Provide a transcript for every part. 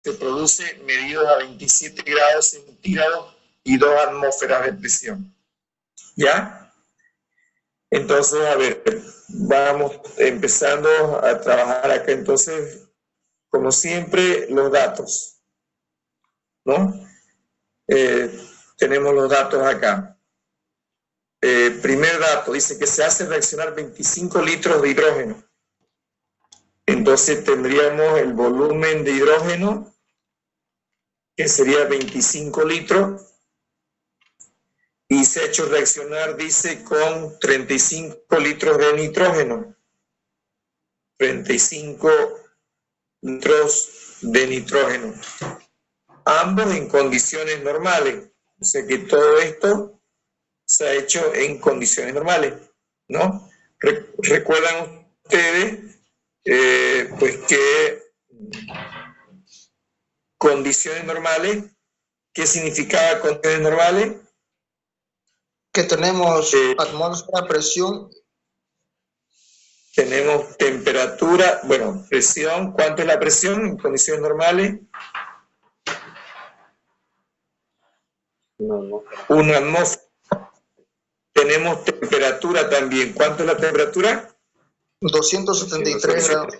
se produce medido a 27 grados centígrados y 2 atmósferas de presión. ¿Ya? Entonces, a ver, vamos empezando a trabajar acá. Entonces, como siempre, los datos, ¿no? Tenemos los datos acá. Primer dato, dice que se hace reaccionar 25 litros de hidrógeno. Entonces tendríamos el volumen de hidrógeno, que sería 25 litros, y se ha hecho reaccionar, dice, con 35 litros de nitrógeno. 35 litros de nitrógeno. Ambos en condiciones normales. O sea que todo esto se ha hecho en condiciones normales, ¿no? Recuerdan ustedes, pues que condiciones normales, ¿qué significaba condiciones normales? Que tenemos atmósfera, presión. Tenemos temperatura, bueno, presión. ¿Cuánto es la presión en condiciones normales? Una atmósfera. Tenemos temperatura también. ¿Cuánto es la temperatura? 273 grados.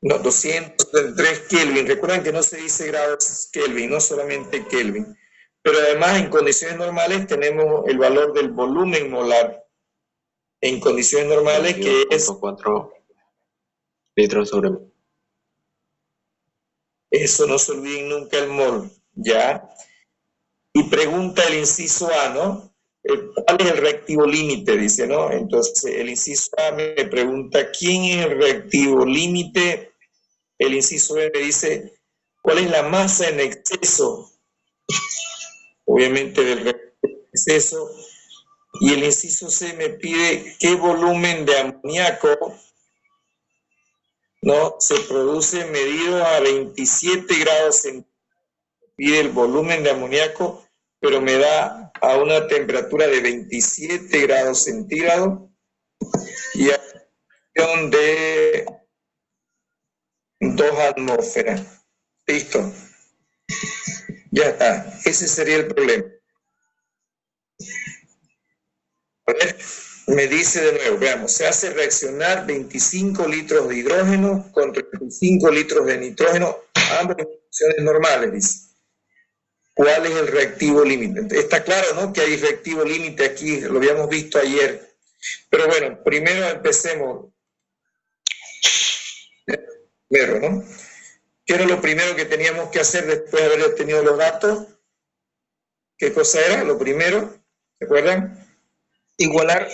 No, 273 Kelvin. Recuerden que no se dice grados Kelvin, no solamente Kelvin. Pero además en condiciones normales tenemos el valor del volumen molar. En condiciones normales que es 4 litros sobre mol. Eso no se olviden nunca el mol, ¿ya? Y pregunta el inciso A, ¿no? ¿Cuál es el reactivo límite? Dice, ¿no? Entonces el inciso A me pregunta ¿quién es el reactivo límite? El inciso B me dice ¿cuál es la masa en exceso? Obviamente del reactivo en exceso. Y el inciso C me pide qué volumen de amoníaco, ¿no? Se produce medido a 27 grados centígrados. Pide el volumen de amoníaco, pero me da a una temperatura de 27 grados centígrados y a presión de 2 atmósferas. Listo. Ya está. Ese sería el problema. A ver, me dice de nuevo, veamos, se hace reaccionar 25 litros de hidrógeno con 35 litros de nitrógeno, ambos en condiciones normales, dice. ¿Cuál es el reactivo límite? Está claro, ¿no? Que hay reactivo límite aquí, lo habíamos visto ayer. Pero bueno, primero empecemos. Primero, ¿no? ¿Qué era lo primero que teníamos que hacer después de haber obtenido los datos? ¿Qué cosa era? Lo primero, ¿se acuerdan? Igualar.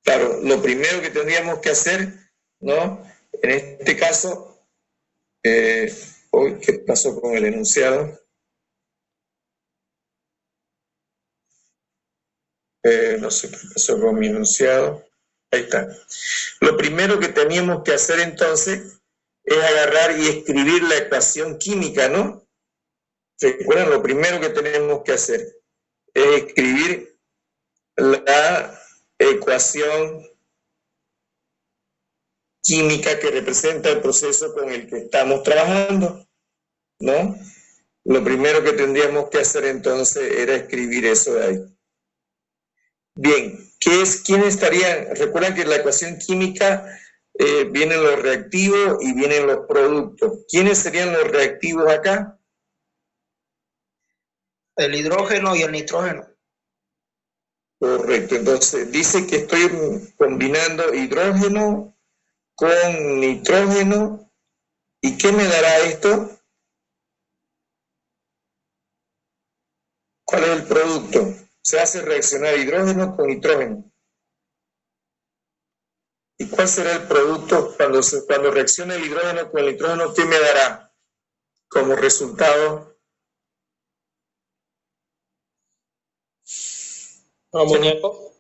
Claro, lo primero que tendríamos que hacer, ¿no? En este caso, ¿qué pasó con el enunciado? No sé qué pasó con mi enunciado. Ahí está. Lo primero que teníamos que hacer entonces es agarrar y escribir la ecuación química, ¿no? Recuerden, lo primero que tenemos que hacer es escribir la ecuación química que representa el proceso con el que estamos trabajando, ¿no? Lo primero que tendríamos que hacer entonces era escribir eso de ahí. Bien, ¿quién estaría? Recuerden que en la ecuación química vienen los reactivos y vienen los productos. ¿Quiénes serían los reactivos acá? El hidrógeno y el nitrógeno. Correcto, entonces dice que estoy combinando hidrógeno con nitrógeno. ¿Y qué me dará esto? ¿Cuál es el producto? Se hace reaccionar hidrógeno con nitrógeno. ¿Y cuál será el producto cuando reaccione el hidrógeno con el nitrógeno? ¿Qué me dará como resultado? Amoníaco.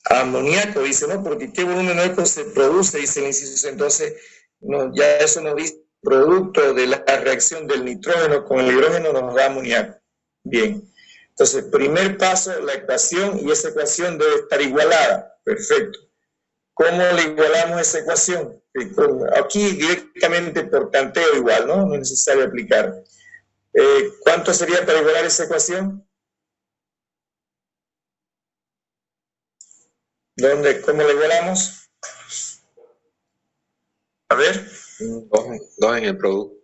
Amoníaco, dice, ¿no? Porque ¿qué volumen amoníaco se produce? Dice el inciso. Entonces, no, ya eso nos dice, producto de la reacción del nitrógeno con el hidrógeno nos da amoníaco. Bien. Entonces, primer paso, la ecuación, y esa ecuación debe estar igualada. Perfecto. ¿Cómo le igualamos esa ecuación? Aquí directamente por tanteo igual, ¿no? No es necesario aplicar. ¿Cuánto sería para igualar esa ecuación? ¿Cómo la igualamos? A ver. 2 en el producto.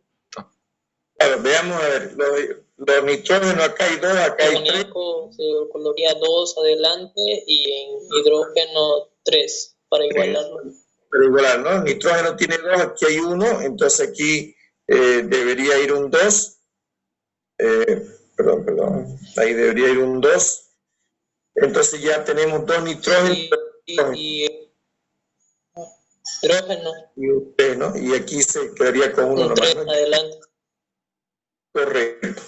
Claro, veamos, a ver, los nitrógenos acá hay 2, acá hay 3. Se colocaría 2 adelante y en hidrógeno 3 para igualarlo. Para igualar, ¿no? Nitrógeno tiene 2, aquí hay 1, entonces aquí debería ir un 2. Perdón, ahí debería ir un 2. Entonces ya tenemos 2 nitrógenos. Y hidrógeno. Y un 3, ¿no? Y aquí se quedaría con 1 nomás. 3 adelante. Correcto.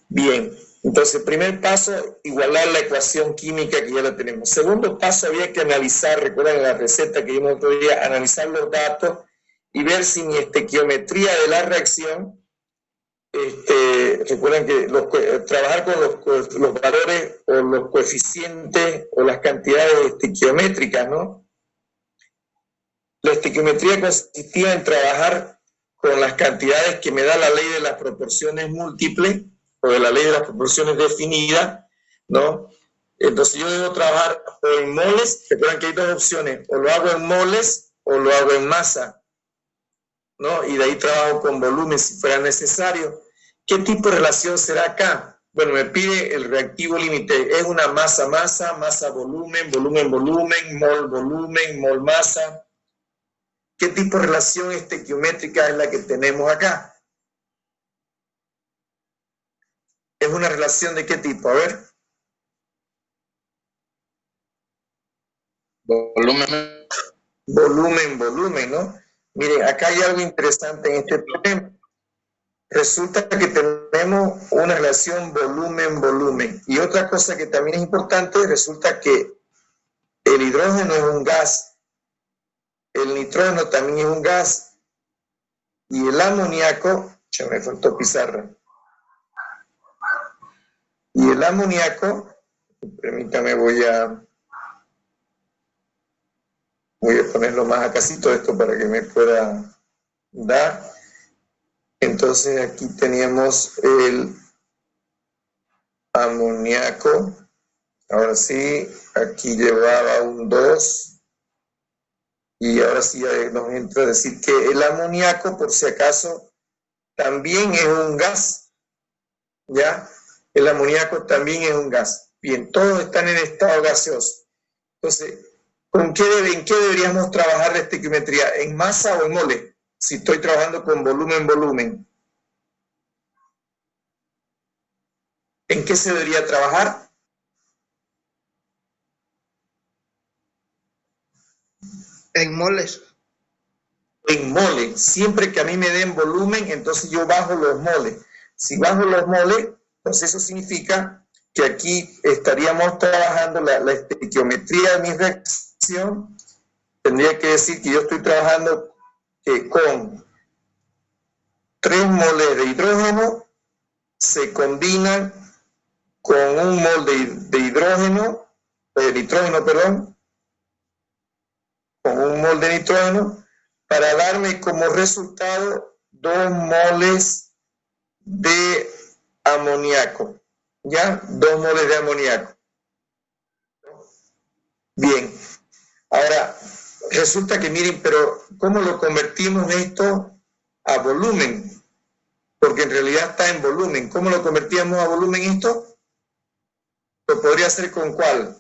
Bien. Entonces, primer paso, igualar la ecuación química que ya la tenemos. Segundo paso, había que analizar, recuerdan la receta que vimos otro día, analizar los datos y ver si mi estequiometría de la reacción, recuerden que trabajar con los valores o los coeficientes o las cantidades estequiométricas, ¿no? La estequiometría consistía en trabajar con las cantidades que me da la ley de las proporciones múltiples o de la ley de las proporciones definidas, ¿no? Entonces yo debo trabajar o en moles, recuerden que hay 2 opciones, o lo hago en moles o lo hago en masa, ¿no? Y de ahí trabajo con volumen si fuera necesario. ¿Qué tipo de relación será acá? Bueno, me pide el reactivo límite, es una masa-masa, masa-volumen, volumen-volumen, mol-volumen, mol-masa. ¿Qué tipo de relación estequiométrica es la que tenemos acá? ¿Es una relación de qué tipo? A ver. Volumen. Volumen, ¿no? Miren, acá hay algo interesante en este problema. Resulta que tenemos una relación volumen-volumen. Y otra cosa que también es importante, resulta que el hidrógeno es un gas, el nitrógeno también es un gas, y el amoníaco, ya me faltó pizarra, y el amoníaco, permítame, voy a ponerlo más acasito esto para que me pueda dar. Entonces aquí teníamos el amoníaco, ahora sí, aquí llevaba un 2, y ahora sí nos entra a decir que el amoníaco, por si acaso, también es un gas, ¿ya? El amoníaco también es un gas. Bien, todos están en estado gaseoso. Entonces, ¿en qué deberíamos trabajar la estequiometría? ¿En masa o en mole? Si estoy trabajando con volumen-volumen. ¿En qué se debería trabajar? En moles. En mole. Siempre que a mí me den volumen, entonces yo bajo los moles. Si bajo los moles, entonces eso significa que aquí estaríamos trabajando la estequiometría de mi reacción. Tendría que decir que yo estoy trabajando con 3 moles de hidrógeno se combinan con un mol de hidrógeno, de nitrógeno, perdón, con un mol de nitrógeno, para darme como resultado 2 moles de amoníaco, ¿ya? 2 moles de amoníaco. Bien, ahora, resulta que miren, pero ¿cómo lo convertimos esto a volumen? Porque en realidad está en volumen. ¿Cómo lo convertíamos a volumen esto? ¿Lo podría hacer con cuál?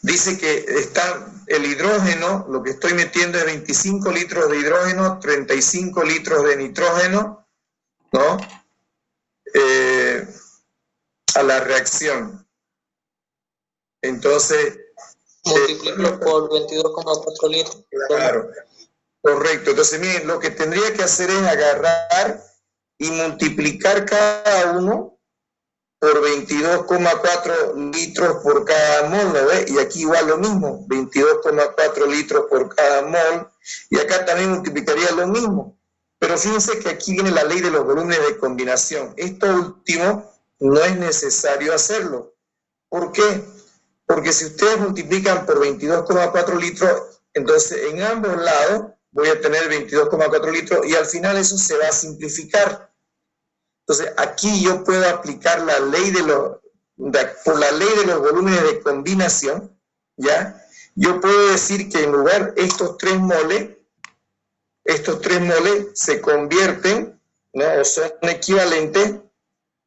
Dice que está el hidrógeno, lo que estoy metiendo es 25 litros de hidrógeno, 35 litros de nitrógeno, ¿no? A la reacción. Entonces... multiplicarlo por 22,4 litros. Claro, correcto. Entonces, miren, lo que tendría que hacer es agarrar y multiplicar cada uno por 22,4 litros por cada mol, ¿no ve? Y aquí igual lo mismo, 22,4 litros por cada mol, y acá también multiplicaría lo mismo. Pero fíjense que aquí viene la ley de los volúmenes de combinación. Esto último no es necesario hacerlo. ¿Por qué? Porque si ustedes multiplican por 22,4 litros, Entonces, en ambos lados voy a tener 22,4 litros y al final eso se va a simplificar. Entonces, aquí yo puedo aplicar la ley por la ley de los volúmenes de combinación, ¿ya? Yo puedo decir que en lugar de estos 3 moles se convierten, ¿no? O son equivalentes, o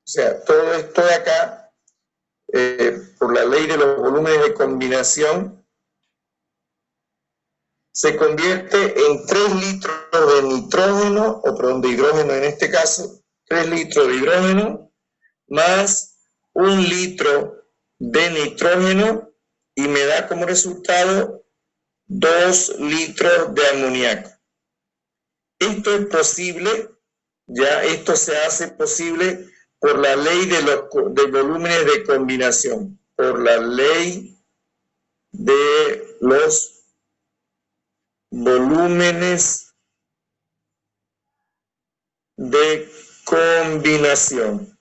sea, todo esto de acá, por la ley de los volúmenes de combinación, se convierte en 3 litros de nitrógeno, o perdón, de hidrógeno en este caso, 3 litros de hidrógeno más 1 litro de nitrógeno y me da como resultado 2 litros de amoníaco. Esto es posible, ya esto se hace posible por la ley de volúmenes de combinación, por la ley de los volúmenes de combinación.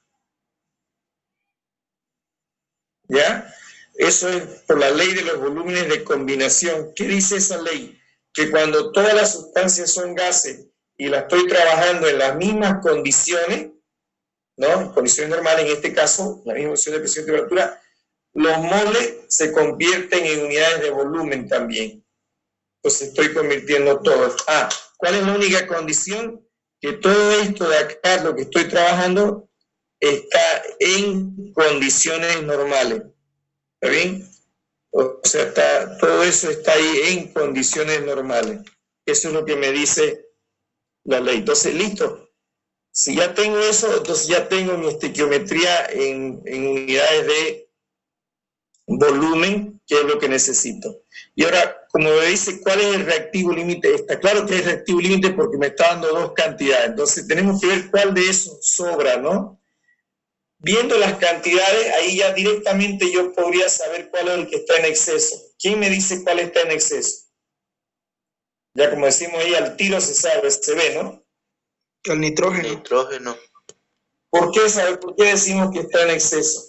¿Ya? Eso es por la ley de los volúmenes de combinación. ¿Qué dice esa ley? Que cuando todas las sustancias son gases y las estoy trabajando en las mismas condiciones, ¿no? Condiciones normales, en este caso, la misma condición de presión y temperatura, los moles se convierten en unidades de volumen también. Entonces estoy convirtiendo todo. ¿Cuál es la única condición? Que todo esto de acá, lo que estoy trabajando, está en condiciones normales. ¿Está bien? O sea, todo eso está ahí en condiciones normales. Eso es lo que me dice la ley. Entonces, listo. Si ya tengo eso, entonces ya tengo mi estequiometría en unidades de volumen, que es lo que necesito. Y ahora, como me dice, ¿cuál es el reactivo límite? Está claro que es reactivo límite porque me está dando 2 cantidades. Entonces, tenemos que ver cuál de esos sobra, ¿no? Viendo las cantidades, ahí ya directamente yo podría saber cuál es el que está en exceso. ¿Quién me dice cuál está en exceso? Ya como decimos ahí, al tiro se sabe, se ve, ¿no? El nitrógeno. Nitrógeno. ¿Por qué decimos que está en exceso?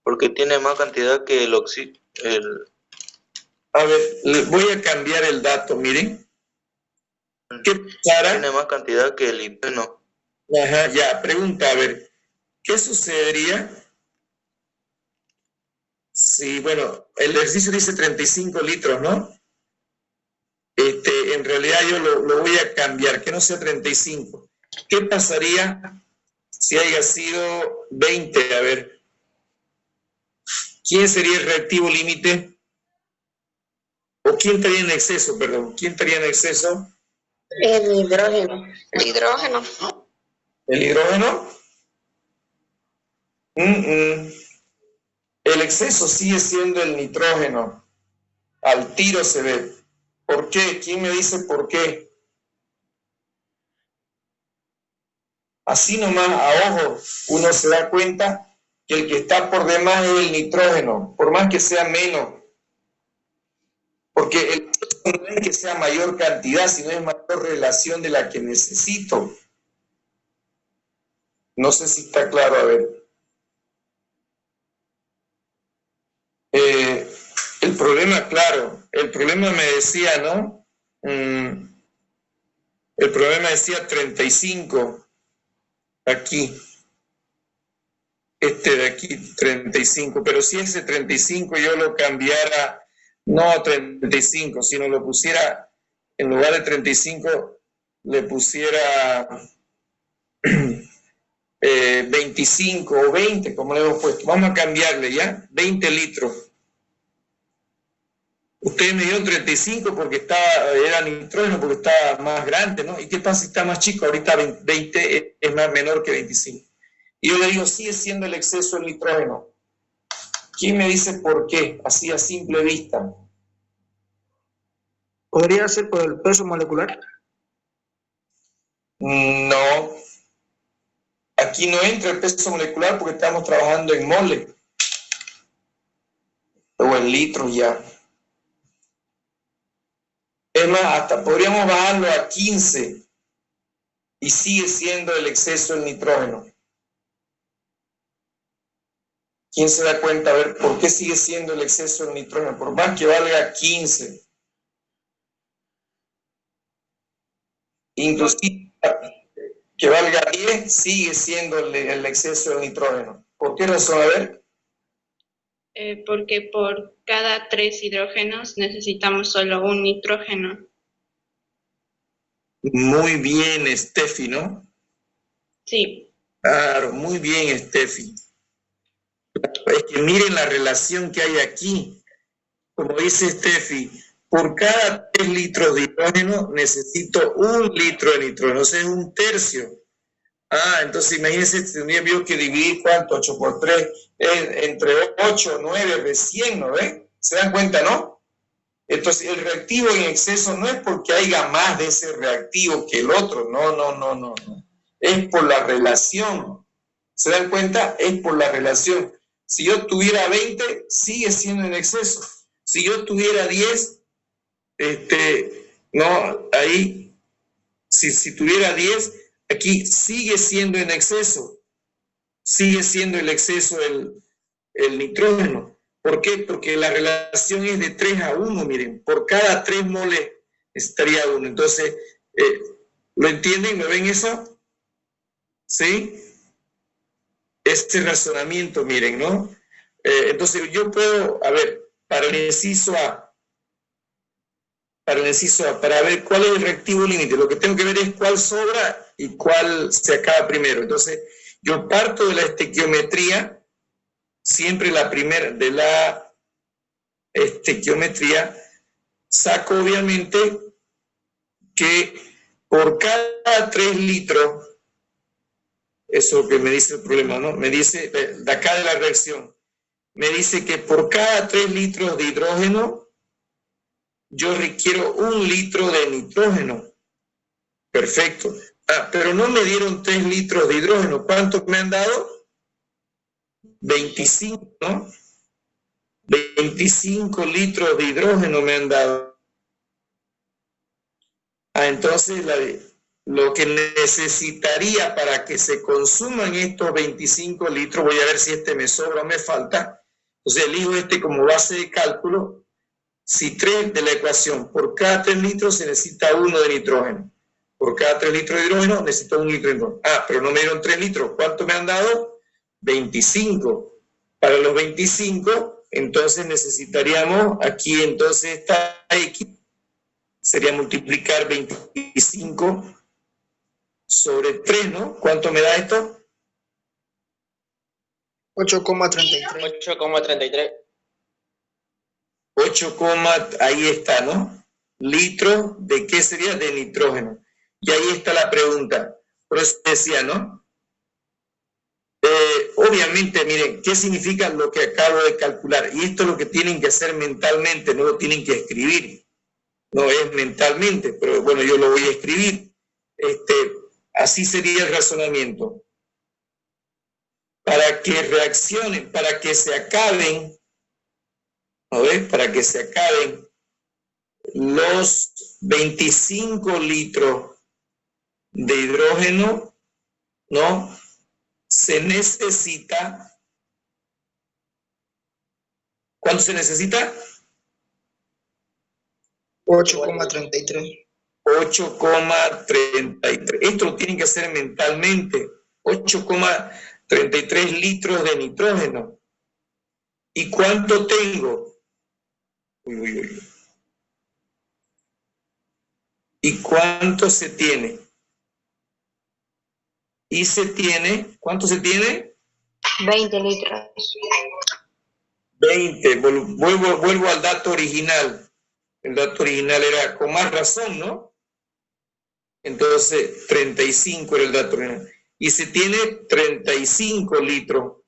Porque tiene más cantidad que el oxígeno. A ver, voy a cambiar el dato, miren. ¿Qué pasará? Tiene más cantidad que el hidrógeno. Ajá, ya, pregunta, a ver, ¿qué sucedería si, bueno, el ejercicio dice 35 litros, ¿no? En realidad yo lo voy a cambiar, que no sea 35. ¿Qué pasaría si haya sido 20? A ver, ¿quién sería el reactivo límite? ¿O quién estaría en exceso, perdón? ¿Quién estaría en exceso? El hidrógeno. El hidrógeno. ¿El hidrógeno? El exceso sigue siendo el nitrógeno. Al tiro se ve. ¿Por qué? ¿Quién me dice por qué? Así nomás, a ojo, uno se da cuenta que el que está por demás es el nitrógeno, por más que sea menos. Porque el exceso no es que sea mayor cantidad, sino es mayor relación de la que necesito. No sé si está claro, a ver. El problema, claro, el problema me decía, ¿no? El problema decía 35, aquí. Este de aquí, 35, pero si ese 35 yo lo cambiara, no a 35, sino lo pusiera, en lugar de 35, le pusiera 25 o 20, como le hemos puesto. Vamos a cambiarle, ¿ya? 20 litros. Ustedes me dieron 35 porque era nitrógeno, porque estaba más grande, ¿no? ¿Y qué pasa si está más chico? Ahorita 20 es más menor que 25. Y yo le digo, sigue siendo el exceso del nitrógeno. ¿Quién me dice por qué? Así a simple vista. ¿Podría ser por el peso molecular? No. Aquí no entra el peso molecular porque estamos trabajando en moles. O en litros ya. Es más, hasta podríamos bajarlo a 15 y sigue siendo el exceso del nitrógeno. ¿Quién se da cuenta? A ver, ¿por qué sigue siendo el exceso del nitrógeno? Por más que valga 15, inclusive que valga 10, sigue siendo el exceso del nitrógeno. ¿Por qué razón? A ver. Porque por cada 3 hidrógenos necesitamos solo un nitrógeno. Muy bien, Steffi, ¿no? Sí. Claro, muy bien, Steffi. Es que miren la relación que hay aquí. Como dice Steffi, por cada 3 litros de hidrógeno necesito 1 litro de nitrógeno, o sea, es 1/3. Entonces imagínense, tendría que dividir ¿cuánto? 8 por 3, entre 8, 9, recién, ¿no ven? ¿Se dan cuenta, no? Entonces el reactivo en exceso no es porque haya más de ese reactivo que el otro, no. Es por la relación. ¿Se dan cuenta? Es por la relación. Si yo tuviera 20, sigue siendo en exceso. Si yo tuviera 10, no, ahí, si tuviera 10, aquí sigue siendo en exceso. Sigue siendo el exceso el nitrógeno. ¿Por qué? Porque la relación es de 3 a 1, miren. Por cada 3 moles estaría 1. Entonces, ¿lo entienden? ¿Me ven eso? ¿Sí? Este razonamiento, miren, ¿no? Entonces, yo puedo, a ver, para el inciso A, para ver cuál es el reactivo límite, lo que tengo que ver es cuál sobra y cuál se acaba primero. Entonces, yo parto de la estequiometría, siempre la primera de la estequiometría, saco obviamente que por cada 3 litros, eso que me dice el problema, ¿no? Me dice, de acá de la reacción, me dice que por cada 3 litros de hidrógeno, yo requiero 1 litro de nitrógeno. Perfecto. Pero no me dieron 3 litros de hidrógeno. ¿Cuántos me han dado? 25, ¿no? 25 litros de hidrógeno me han dado. Entonces, lo que necesitaría para que se consuman estos 25 litros, voy a ver si me sobra o me falta. Entonces, elijo como base de cálculo. Si 3 de la ecuación, por cada 3 litros se necesita 1 de nitrógeno. Por cada 3 litros de hidrógeno necesito 1 litro de nitrógeno. Pero no me dieron 3 litros. ¿Cuánto me han dado? 25. Para los 25, entonces necesitaríamos, aquí entonces esta X, sería multiplicar 25 sobre 3, ¿no? ¿Cuánto me da esto? 8,33. 8,33. 8, ahí está, ¿no? Litros, ¿de qué sería? De nitrógeno. Y ahí está la pregunta. Por eso decía, ¿no? Obviamente, miren, ¿qué significa lo que acabo de calcular? Y esto es lo que tienen que hacer mentalmente, no lo tienen que escribir. No es mentalmente, pero bueno, yo lo voy a escribir. Así sería el razonamiento. Para que reaccionen, para que se acaben, ¿no ves? Para que se acaben los 25 litros de hidrógeno, ¿no? Se necesita, ¿cuánto se necesita? 8,33. 8,33. Esto lo tienen que hacer mentalmente. 8,33 litros de nitrógeno. ¿Y cuánto tengo? ¿Y cuánto se tiene? Y se tiene, ¿cuánto se tiene? 20 litros. 20. Vuelvo al dato original. El dato original era con más razón, ¿no? Entonces, 35 era el dato original. Y se tiene 35 litros.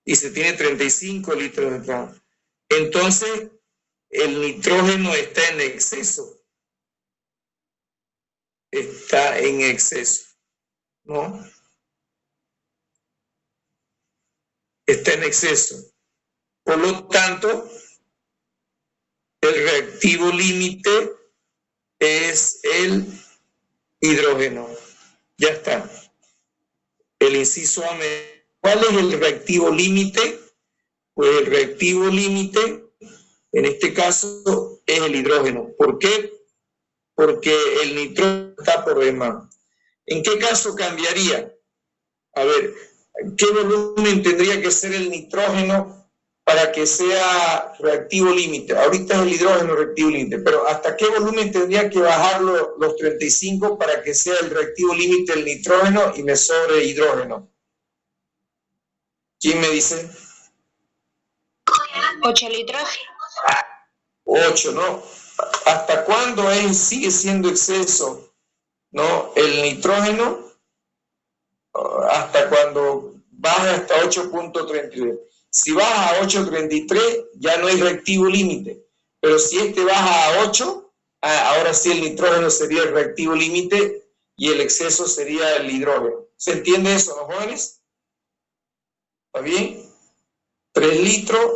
Y se tiene 35 litros de nitrógeno. Entonces, el nitrógeno está en exceso. Está en exceso, ¿no? Está en exceso. Por lo tanto, el reactivo límite es el hidrógeno. Ya está. El inciso A. ¿Cuál es el reactivo límite? Pues el reactivo límite En este caso es el hidrógeno. ¿Por qué? Porque el nitrógeno está por demás. ¿En qué caso cambiaría? A ver, ¿qué volumen tendría que ser el nitrógeno para que sea reactivo límite? Ahorita es el hidrógeno reactivo límite, pero ¿hasta qué volumen tendría que bajar los 35 para que sea el reactivo límite el nitrógeno y me sobre hidrógeno? ¿Quién me dice? 8 litros. 8, ¿no? ¿Hasta cuándo sigue siendo exceso, ¿no? El nitrógeno, hasta cuando baja hasta 8.33. Si baja a 8.33, ya no hay reactivo límite. Pero si este baja a 8, ahora sí el nitrógeno sería el reactivo límite y el exceso sería el hidrógeno. ¿Se entiende eso, los jóvenes? ¿Está bien? 3 litros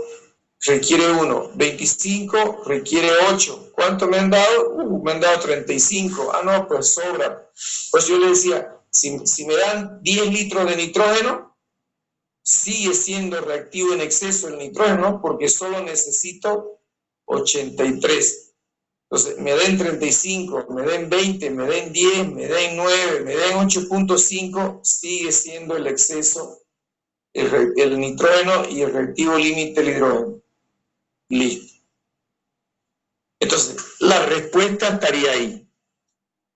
requiere 1, 25 requiere 8. ¿Cuánto me han dado? Me han dado 35. Ah, no, pues sobra. Pues yo le decía, si me dan 10 litros de nitrógeno, sigue siendo reactivo en exceso el nitrógeno porque solo necesito 83. Entonces, me den 35, me den 20, me den 10, me den 9, me den 8.5, sigue siendo el exceso el nitrógeno y el reactivo límite el hidrógeno. Listo. Entonces, la respuesta estaría ahí.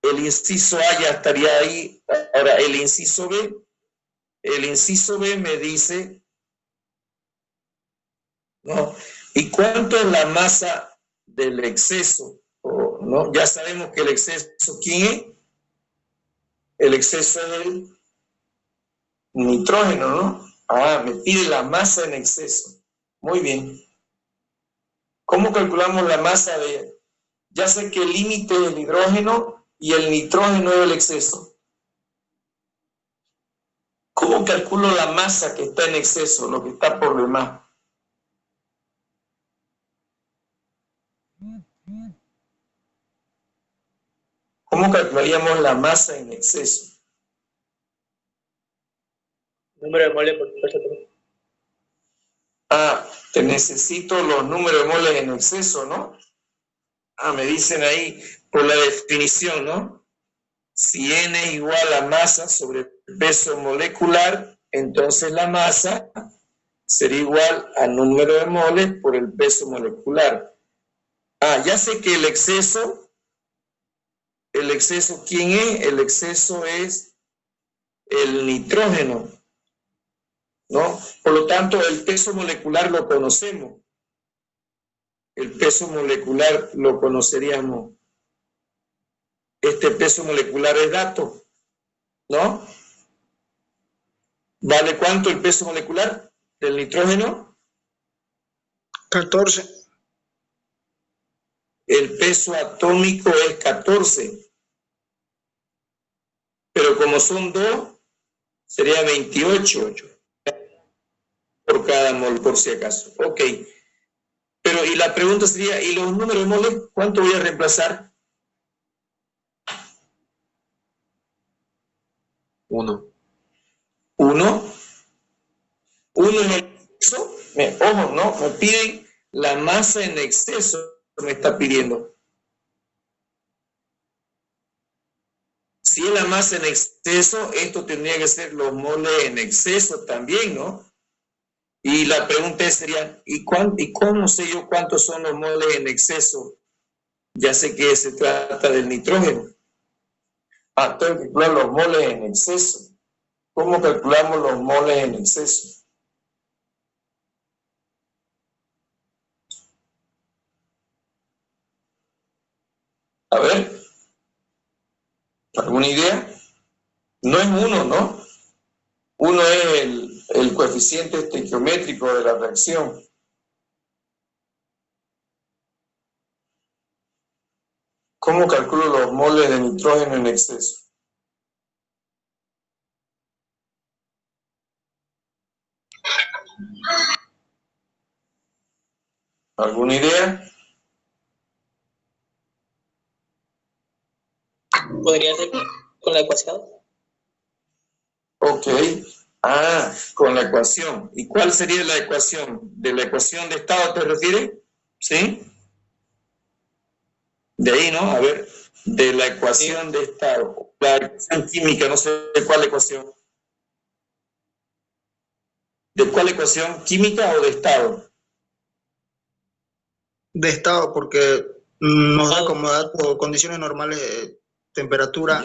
El inciso A ya estaría ahí. Ahora, el inciso B. El inciso B me dice, ¿no? ¿Y cuánto es la masa del exceso? ¿No? Ya sabemos que el exceso, ¿quién es? El exceso es el nitrógeno, ¿no? Ah, me pide la masa en exceso. Muy bien. ¿Cómo calculamos la masa de...? Ya sé que el límite es el hidrógeno y el nitrógeno es el exceso. ¿Cómo calculo la masa que está en exceso, lo que está por demás? ¿Cómo calcularíamos la masa en exceso? Número de moles por peso. Ah, te necesito los números de moles en exceso, ¿no? Ah, me dicen ahí por la definición, ¿no? Si N es igual a masa sobre peso molecular, entonces la masa sería igual al número de moles por el peso molecular. Ah, ya sé que el exceso, ¿quién es? El exceso es el nitrógeno, ¿no? Por lo tanto, el peso molecular lo conocemos. El peso molecular lo conoceríamos. Este peso molecular es dato, ¿no? ¿Vale cuánto el peso molecular del nitrógeno? 14. El peso atómico es 14. Pero como son 2, sería 28 por cada mol, por si acaso. Ok. Pero, y la pregunta sería, ¿y los números de moles? ¿Cuánto voy a reemplazar? 1. 1. 1 en el exceso. Ojo, ¿no? Me piden la masa en exceso, me está pidiendo. Si es la masa en exceso, esto tendría que ser los moles en exceso también, ¿no? Y la pregunta sería, ¿y cómo sé yo cuántos son los moles en exceso? Ya sé que se trata del nitrógeno. Ah, tengo que calcular los moles en exceso. ¿Cómo calculamos los moles en exceso? A ver, ¿alguna idea? No es 1, ¿no? 1 es el coeficiente estequiométrico de la reacción. ¿Cómo calculo los moles de nitrógeno en exceso? ¿Alguna idea? ¿Podría ser con la ecuación? Ok. Ah, con la ecuación. ¿Y cuál sería la ecuación? ¿De la ecuación de estado te refieres? ¿Sí? De ahí, ¿no? A ver, de la ecuación de estado. La ecuación química, no sé de cuál ecuación. ¿De cuál ecuación? ¿Química o de estado? De estado, porque nos da como dato condiciones normales de temperatura,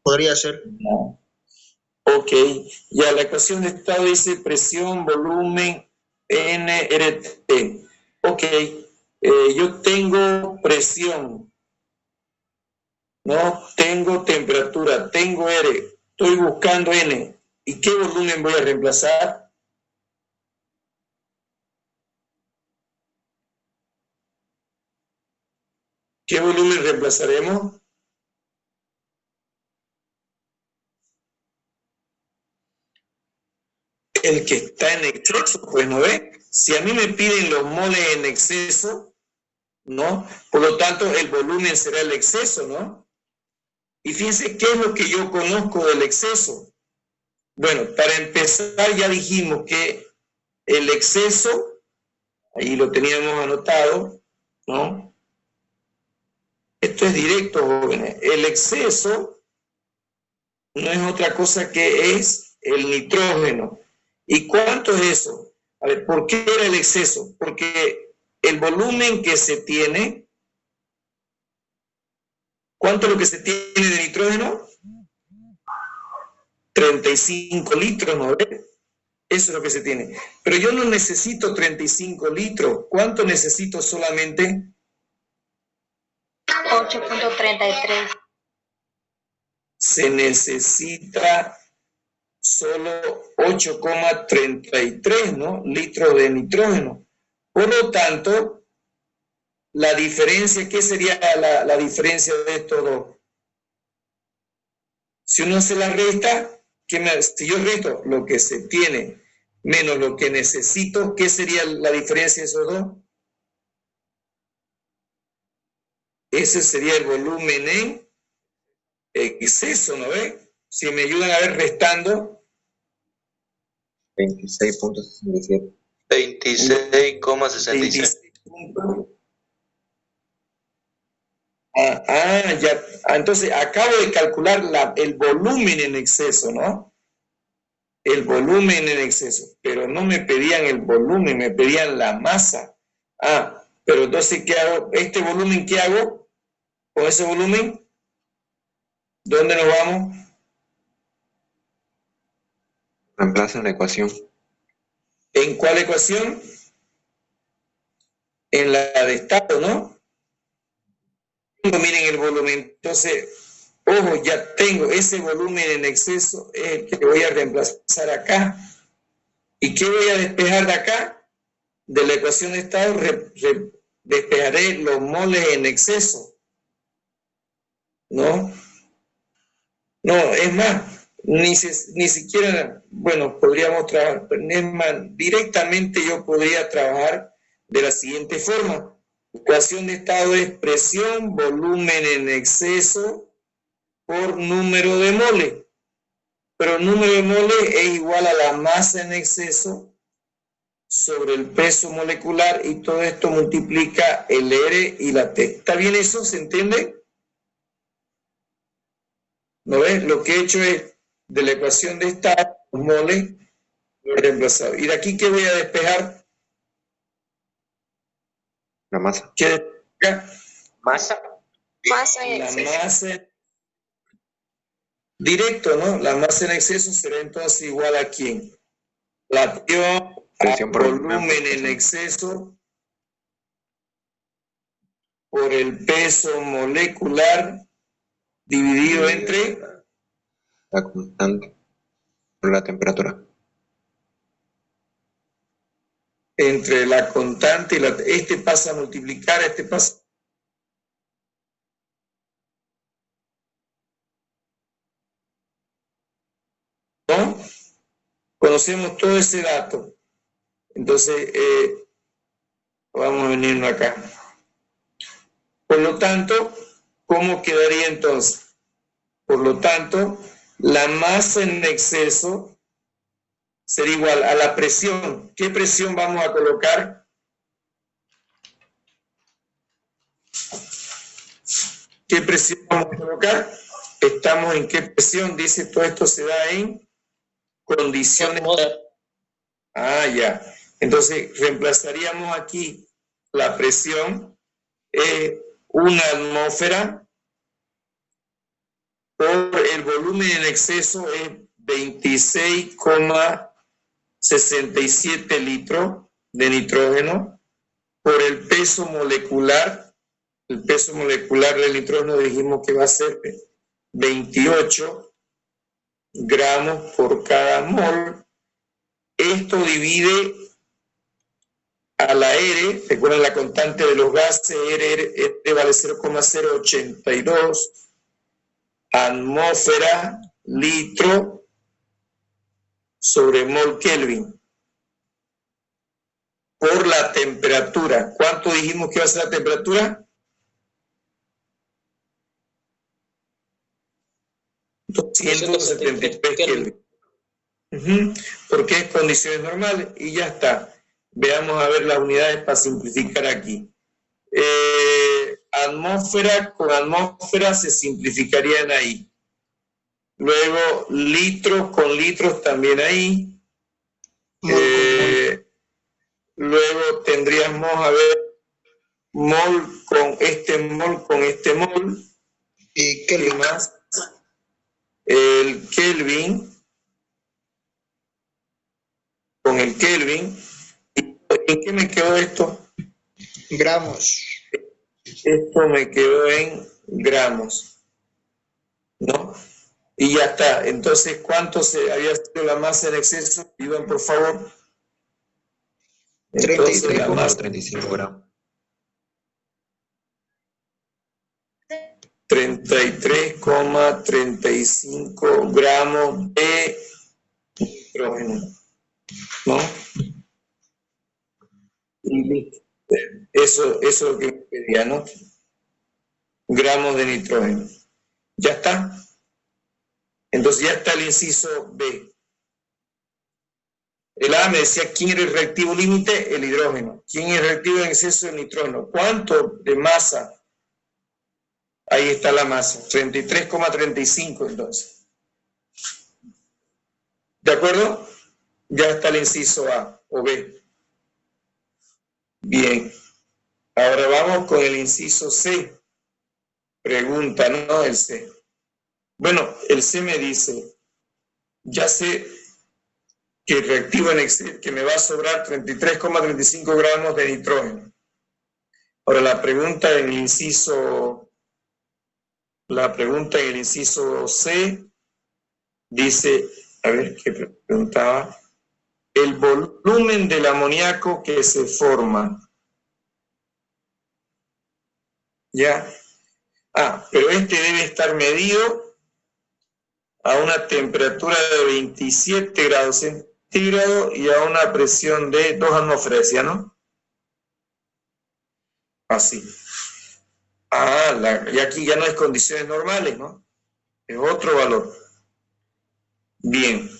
podría ser. No. Ok, ya la ecuación de estado dice presión, volumen, N, RT. Ok, yo tengo presión, no tengo temperatura, tengo R, estoy buscando N. ¿Y qué volumen voy a reemplazar? ¿Qué volumen reemplazaremos? El que está en exceso, pues, ¿no ve? Si a mí me piden los moles en exceso, ¿no? Por lo tanto, el volumen será el exceso, ¿no? Y fíjense qué es lo que yo conozco del exceso. Bueno, para empezar ya dijimos que el exceso, ahí lo teníamos anotado, ¿no? Esto es directo, jóvenes. El exceso no es otra cosa que es el nitrógeno. ¿Y cuánto es eso? A ver, ¿por qué era el exceso? Porque el volumen que se tiene, ¿cuánto es lo que se tiene de nitrógeno? 35 litros, ¿no ves? Eso es lo que se tiene. Pero yo no necesito 35 litros. ¿Cuánto necesito solamente? 8.33. Se necesita solo 8,33, ¿no? Litros de nitrógeno. Por lo tanto, la diferencia, ¿qué sería la diferencia de estos dos? Si uno se la resta, si yo resto lo que se tiene menos lo que necesito, ¿qué sería la diferencia de esos dos? Ese sería el volumen en exceso, ¿no ve? Si me ayudan a ver restando. 26.67. 26,66. Ya. Entonces acabo de calcular el volumen en exceso, ¿no? El volumen en exceso, pero no me pedían el volumen, me pedían la masa. Pero entonces, ¿qué hago? ¿Este volumen qué hago con ese volumen? ¿Dónde nos vamos? Reemplaza una ecuación. ¿En cuál ecuación? En la de estado, ¿no? Miren el volumen. Entonces, ojo, ya tengo ese volumen en exceso, es el que voy a reemplazar acá. ¿Y qué voy a despejar de acá? De la ecuación de estado despejaré los moles en exceso. ¿No? No, es más, ni siquiera, bueno, podríamos trabajar, pero es más, directamente yo podría trabajar de la siguiente forma. Ecuación de estado es presión, volumen en exceso por número de moles. Pero el número de moles es igual a la masa en exceso sobre el peso molecular y todo esto multiplica el R y la T. ¿Está bien eso? ¿Se entiende? ¿No ves? Lo que he hecho es de la ecuación de estado, los moles, lo he reemplazado. ¿Y de aquí qué voy a despejar? La masa. ¿Qué despeja? ¿Masa? Masa en La exceso. masa directo, ¿no? La masa en exceso será entonces igual a ¿quién? La Presión por volumen en exceso por el peso molecular dividido entre la constante por la temperatura. Entre la constante y este pasa a multiplicar, este pasa. ¿No? Conocemos todo ese dato. Entonces, vamos a venirnos acá. Por lo tanto, ¿cómo quedaría entonces? Por lo tanto, la masa en exceso sería igual a la presión. ¿Qué presión vamos a colocar? ¿Qué presión vamos a colocar? Estamos en qué presión, dice, todo esto se da en condiciones. Ah, ya. Entonces, reemplazaríamos aquí la presión, una atmósfera, por el volumen en exceso es 26,67 litros de nitrógeno, por el peso molecular del nitrógeno dijimos que va a ser 28 gramos por cada mol. Esto divide a la R, recuerden la constante de los gases, R vale 0,082 atmósfera litro sobre mol Kelvin por la temperatura. ¿Cuánto dijimos que iba a ser la temperatura? 273 Kelvin. Porque es condiciones normales y ya está. Veamos a ver las unidades para simplificar aquí. Atmósfera con atmósfera se simplificarían ahí. Luego litros con litros también ahí. Luego tendríamos a ver mol con este mol. ¿Y Kelvin más? El Kelvin con el Kelvin. ¿En qué me quedó esto? Gramos. Esto me quedó en gramos, ¿no? Y ya está. Entonces, ¿cuánto se había sido la masa en exceso? Iván, por favor. Entonces, 33,35 gramos. 33,35 gramos de nitrógeno, ¿no? Y eso es lo que me pedía, ¿no? Gramos de nitrógeno. ¿Ya está? Entonces ya está el inciso B. El A me decía, ¿quién era el reactivo límite? El hidrógeno. ¿Quién es el reactivo en exceso de nitrógeno? ¿Cuánto de masa? Ahí está la masa, 33,35 entonces. ¿De acuerdo? Ya está el inciso A o B. Bien. Ahora vamos con el inciso C. Pregunta, ¿no? El C. Bueno, el C me dice, ya sé que el reactivo en exceso, que me va a sobrar 33,35 gramos de nitrógeno. Ahora la pregunta en el inciso C dice, a ver qué preguntaba, el volumen del amoníaco que se forma. ¿Ya? Pero este debe estar medido a una temperatura de 27 grados centígrados y a una presión de 2 atmósferas, ¿ya no? Así. Y aquí ya no es condiciones normales, ¿no? Es otro valor. Bien.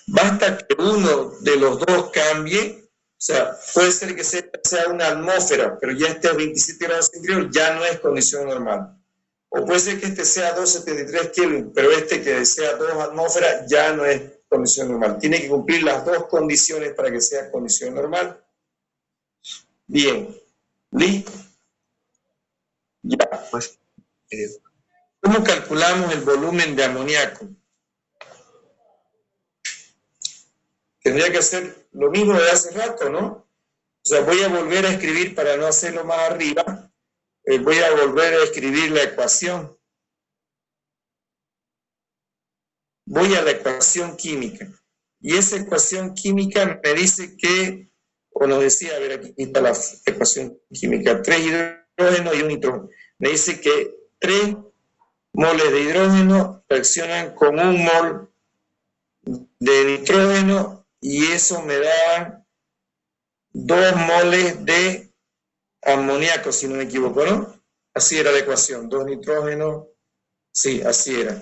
Basta que uno de los dos cambie. O sea, puede ser que sea una atmósfera, pero ya esté a 27 grados centígrados, ya no es condición normal. O puede ser que este sea 273 Kelvin, pero este que sea 2 atmósferas ya no es condición normal. Tiene que cumplir las dos condiciones para que sea condición normal. Bien. ¿Listo? Ya. ¿Cómo calculamos el volumen de amoníaco? Tendría que hacer lo mismo de hace rato, ¿no? O sea, voy a volver a escribir, para no hacerlo más arriba, voy a volver a escribir la ecuación. Voy a la ecuación química. Y esa ecuación química me dice que, o nos decía, a ver, aquí está la ecuación química, 3 hidrógenos y un nitrógeno. Me dice que 3 moles de hidrógeno reaccionan con 1 mol de nitrógeno y eso me da 2 moles de amoníaco, si no me equivoco, ¿no? Así era la ecuación, 2 nitrógenos, sí, así era.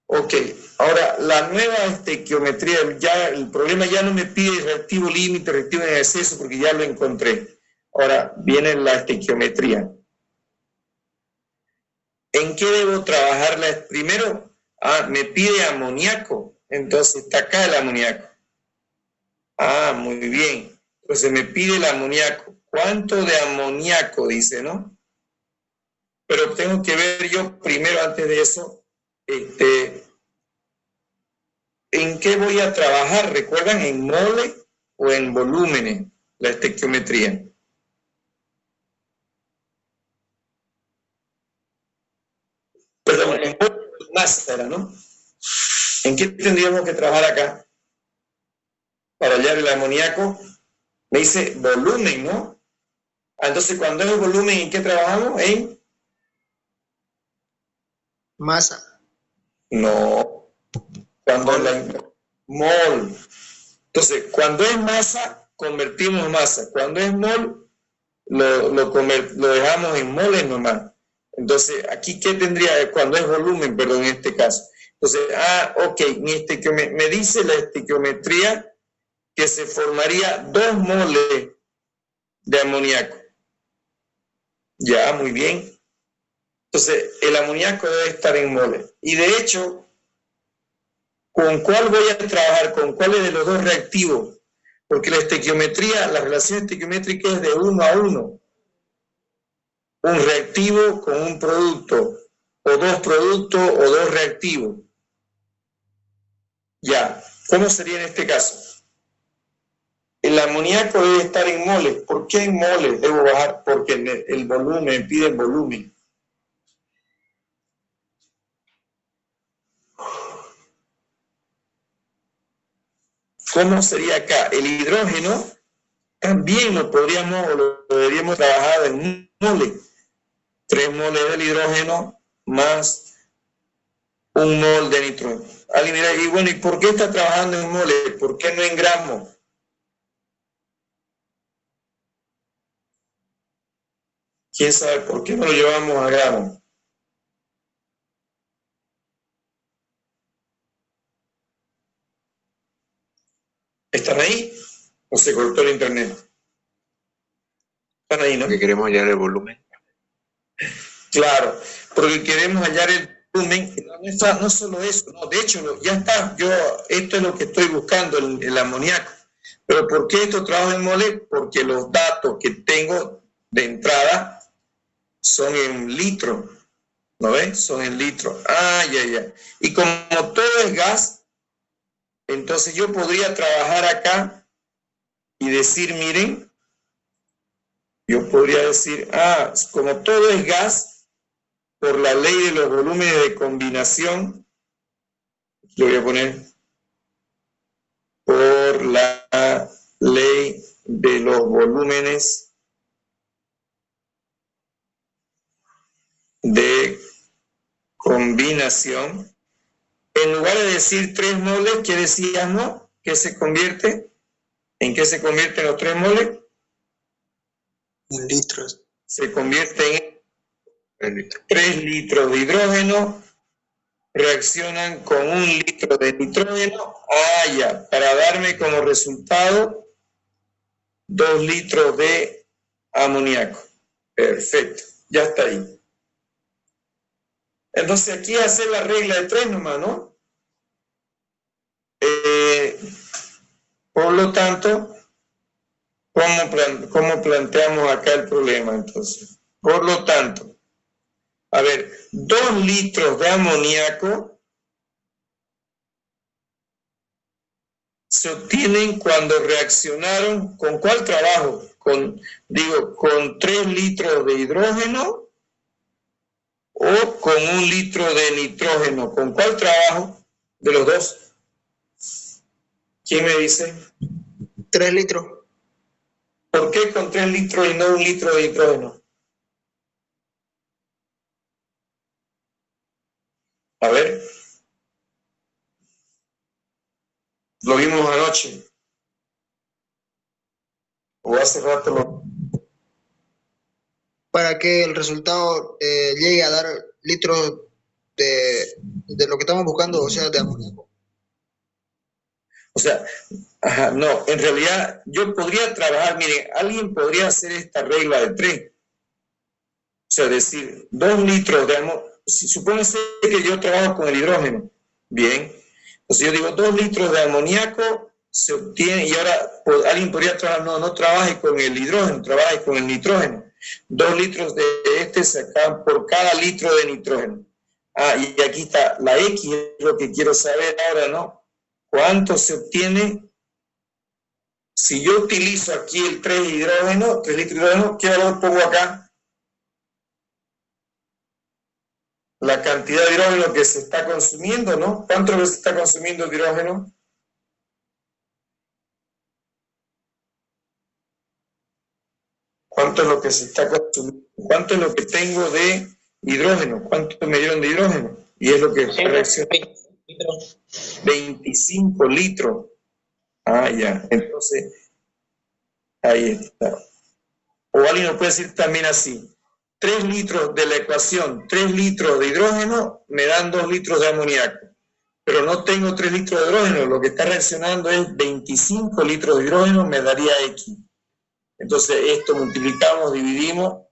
Ok, Ahora, la nueva estequiometría, ya el problema ya no me pide reactivo límite, reactivo en exceso, porque ya lo encontré. Ahora viene la estequiometría. ¿En qué debo trabajarla? Primero, me pide amoníaco. Entonces está acá el amoníaco. Muy bien. Entonces me pide el amoníaco. ¿Cuánto de amoníaco dice, no? Pero tengo que ver yo primero, antes de eso, ¿en qué voy a trabajar? ¿Recuerdan? ¿En mole o en volúmenes? La estequiometría. Perdón, en masa era, ¿no? ¿En qué tendríamos que trabajar acá? Para hallar el amoníaco. Me dice volumen, ¿no? Entonces, cuando es volumen, ¿en qué trabajamos? En Masa. no. Cuando mol. Entonces, cuando es masa, convertimos masa. Cuando es mol, lo dejamos en moles nomás. Entonces, aquí, ¿qué tendría? Cuando es volumen, perdón, en este caso. Entonces, ok, me dice la estequiometría que se formaría 2 moles de amoníaco. Ya, muy bien. Entonces, el amoníaco debe estar en moles. Y de hecho, ¿con cuál voy a trabajar? ¿Con cuáles de los dos reactivos? Porque la estequiometría, la relación estequiométrica es de 1 a 1. Un reactivo con un producto, o 2 productos, o 2 reactivos. Ya, ¿cómo sería en este caso? El amoníaco debe estar en moles. ¿Por qué en moles debo bajar? Porque el volumen, pide el volumen. ¿Cómo sería acá? El hidrógeno también lo deberíamos trabajar en moles. 3 moles del hidrógeno más 1 mol de nitrógeno. Alguien dirá, y bueno, ¿y por qué está trabajando en moles? ¿Por qué no en gramos? ¿Quién sabe por qué no lo llevamos a gramos? ¿Están ahí? ¿O se cortó el internet? Están ahí, ¿no? Porque queremos hallar el volumen. Claro, porque queremos hallar el volumen. No solo eso, no, de hecho, ya está. Esto es lo que estoy buscando, el amoníaco. Pero ¿por qué esto trabaja en mole? Porque los datos que tengo de entrada son en litros. ¿No ves? Son en litros. Ya. Y como todo es gas, entonces yo podría trabajar acá y decir, miren, yo podría decir, como todo es gas, por la ley de los volúmenes de combinación, lo voy a poner, por la ley de los volúmenes de combinación, en lugar de decir 3 moles, ¿qué decíamos? ¿Qué se convierte? ¿En qué se convierten los 3 moles? En litros. Se convierten en 3 litros de hidrógeno, reaccionan con 1 litro de nitrógeno, para darme como resultado 2 litros de amoníaco. Perfecto, ya está ahí. Entonces aquí hacer la regla de 3 nomás, ¿no? Por lo tanto, ¿cómo planteamos acá el problema entonces? Por lo tanto, 2 litros de amoníaco se obtienen cuando reaccionaron, ¿con cuál trabajo? Con 3 litros de hidrógeno o con 1 litro de nitrógeno. ¿Con cuál trabajo de los dos? ¿Quién me dice? 3 litros. ¿Por qué con 3 litros y no 1 litro de nitrógeno? A ver. Lo vimos anoche. O hace rato Para que el resultado llegue a dar litros de lo que estamos buscando, o sea, de amoníaco. O sea, ajá, no, en realidad yo podría trabajar, miren, alguien podría hacer esta regla de 3. O sea, decir, 2 litros de amoníaco, si supóngase que yo trabajo con el hidrógeno, bien, entonces yo digo 2 litros de amoníaco se obtiene, y ahora alguien podría trabajar, no trabaje con el hidrógeno, trabaje con el nitrógeno. 2 litros de este se acaban por cada litro de nitrógeno. Ah, y aquí está, la X es lo que quiero saber ahora, ¿no? ¿Cuánto se obtiene? Si yo utilizo aquí el 3 litros de hidrógeno, ¿qué valor pongo acá? La cantidad de hidrógeno que se está consumiendo, ¿no? ¿Cuánto veces se está consumiendo el hidrógeno? ¿Cuánto es lo que se está consumiendo? ¿Cuánto es lo que tengo de hidrógeno? ¿Cuánto me dieron de hidrógeno? Y es lo que reacciona. 25 litros. Ah, ya. Entonces, ahí está. O alguien nos puede decir también así. 3 litros de la ecuación, 3 litros de hidrógeno me dan 2 litros de amoníaco. Pero no tengo 3 litros de hidrógeno, lo que está reaccionando es 25 litros de hidrógeno, me daría X. Entonces esto multiplicamos, dividimos,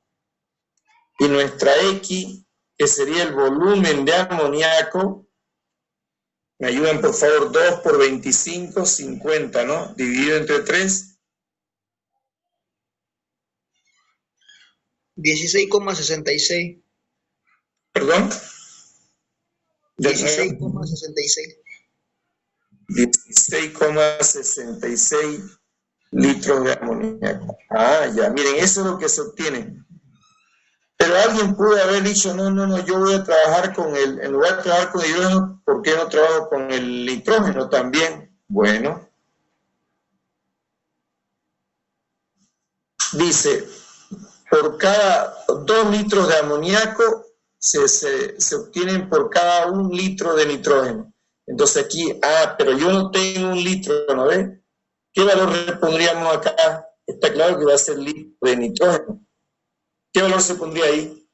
y nuestra X, que sería el volumen de amoníaco, me ayudan por favor, 2 por 25, 50, ¿no? Dividido entre 3. 16,66. ¿Perdón? 16,66. 16,66 litros de amoníaco. Ah, ya, miren, eso es lo que se obtiene. Pero alguien pudo haber dicho, no, yo voy a trabajar con en lugar de trabajar con el hidrógeno, ¿por qué no trabajo con el nitrógeno también? Bueno. Dice, por cada 2 litros de amoníaco se obtienen por cada 1 litro de nitrógeno. Entonces aquí, pero yo no tengo 1 litro, ¿no ves? ¿Qué valor le pondríamos acá? Está claro que va a ser litro de nitrógeno. ¿Qué valor se pondría ahí?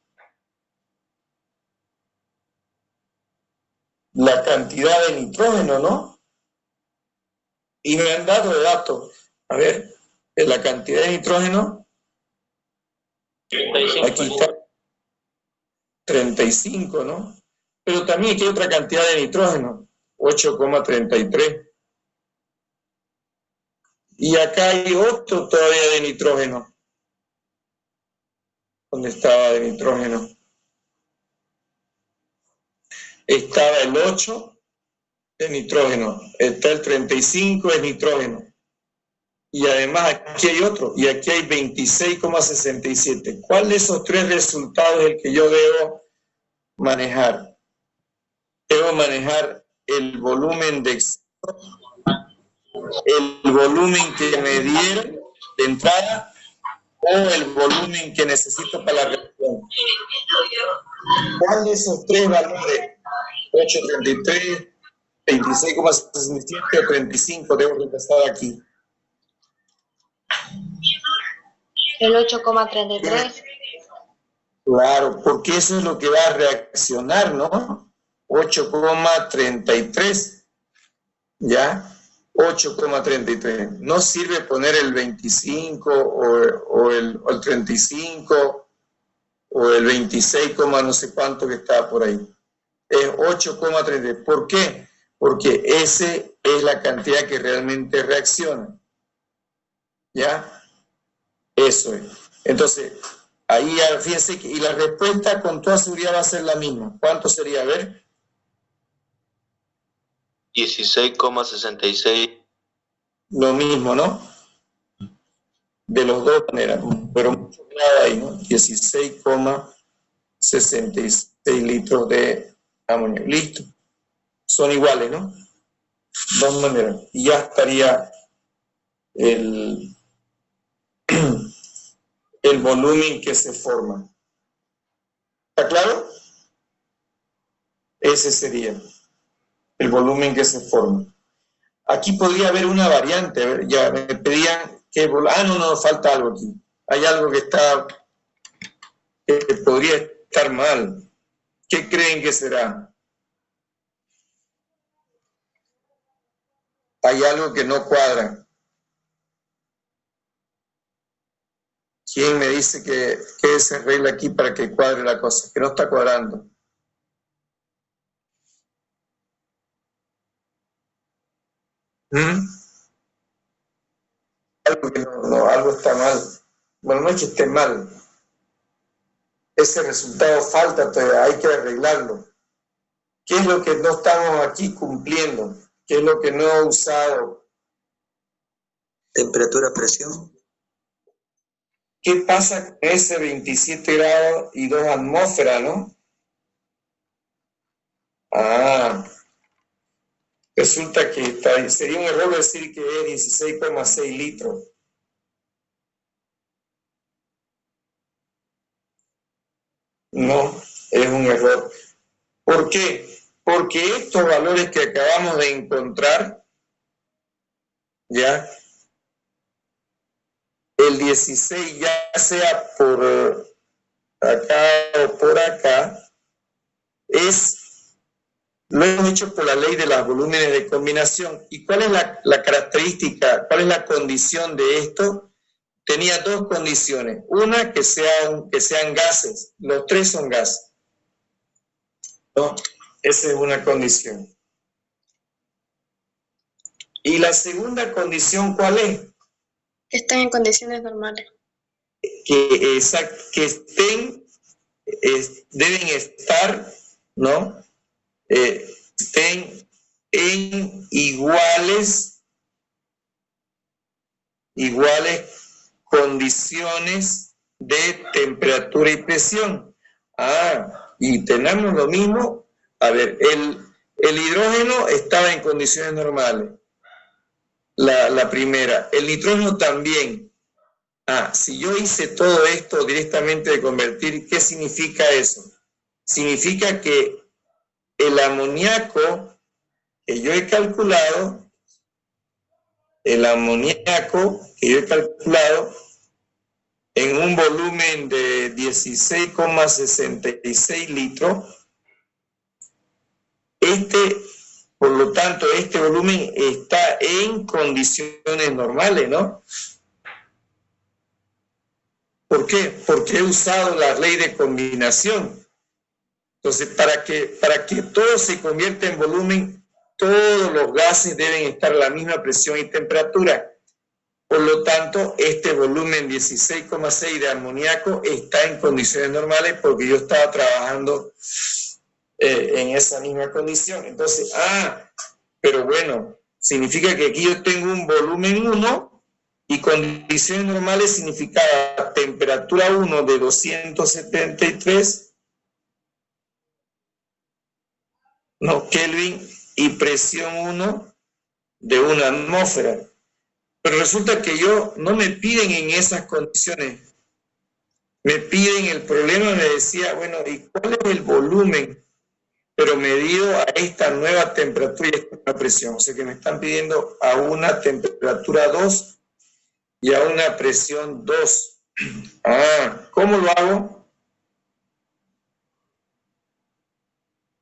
La cantidad de nitrógeno, ¿no? Y me han dado de datos. A ver, la cantidad de nitrógeno. 35. Aquí está. 35, ¿no? Pero también aquí hay otra cantidad de nitrógeno. 8,33. Y acá hay otro todavía de nitrógeno. ¿Dónde estaba de nitrógeno? Estaba el 8 de nitrógeno. Está el 35 de nitrógeno. Y además aquí hay otro. Y aquí hay 26,67. ¿Cuál de esos 3 resultados es el que yo debo manejar? Debo manejar el volumen de el volumen que me dieron de entrada o el volumen que necesito para la reacción. ¿Cuál de esos 3 valores? 8,33, 26,67 o 35 debo reemplazar aquí. El 8,33. Claro, porque eso es lo que va a reaccionar, ¿no? 8,33, ¿ya? 8,33. No sirve poner el 25 o el 35 o el 26, no sé cuánto que está por ahí. Es 8,33. ¿Por qué? Porque ese es la cantidad que realmente reacciona. ¿Ya? Eso es. Entonces, ahí fíjense que, y la respuesta con toda seguridad va a ser la misma. ¿Cuánto sería? A ver. 16,66. Lo mismo, ¿no? De los dos maneras, pero mucho claro ahí, ¿no? 16,66 litros de amonio. Listo. Son iguales, ¿no? Dos maneras. Y ya estaría el volumen que se forma. ¿Está claro? Ese sería el volumen que se forma. Aquí podría haber una variante. A ver, ya me pedían que... no, falta algo aquí. Hay algo que podría estar mal. ¿Qué creen que será? Hay algo que no cuadra. ¿Quién me dice que se arregla aquí para que cuadre la cosa? Que no está cuadrando. Algo que algo está mal. Bueno, no es que esté mal. Ese resultado falta todavía, hay que arreglarlo. ¿Qué es lo que no estamos aquí cumpliendo? ¿Qué es lo que no he usado? Temperatura, presión. ¿Qué pasa con ese 27 grados y 2 atmósferas, no? Resulta que sería un error decir que es 16,6 litros. No, es un error. ¿Por qué? Porque estos valores que acabamos de encontrar, ya, el 16 ya sea por acá o por acá, lo hemos hecho por la ley de los volúmenes de combinación. ¿Y cuál es la característica, cuál es la condición de esto? Tenía dos condiciones. Una, que sean gases. Los tres son gases. ¿No? Esa es una condición. ¿Y la segunda condición cuál es? Están en condiciones normales. Que deben estar, ¿no? Estén en iguales condiciones de temperatura y presión. Y tenemos lo mismo. A ver, el hidrógeno estaba en condiciones normales. La primera. El nitrógeno también. Si yo hice todo esto directamente de convertir, ¿qué significa eso? Significa que el amoníaco que yo he calculado, en un volumen de 16,66 litros, por lo tanto, este volumen está en condiciones normales, ¿no? ¿Por qué? Porque he usado la ley de combinación. Entonces, para que todo se convierta en volumen, todos los gases deben estar a la misma presión y temperatura. Por lo tanto, este volumen 16,6 de amoníaco está en condiciones normales porque yo estaba trabajando en esa misma condición. Entonces, pero bueno, significa que aquí yo tengo un volumen 1 y condiciones normales significaba temperatura 1 de 273 Kelvin y presión 1 de 1 atmósfera. Pero resulta que no me piden en esas condiciones. Me piden, el problema me decía, bueno, ¿y cuál es el volumen? Pero medido a esta nueva temperatura y esta nueva presión. O sea que me están pidiendo a una temperatura 2 y a una presión 2. ¿Cómo lo hago?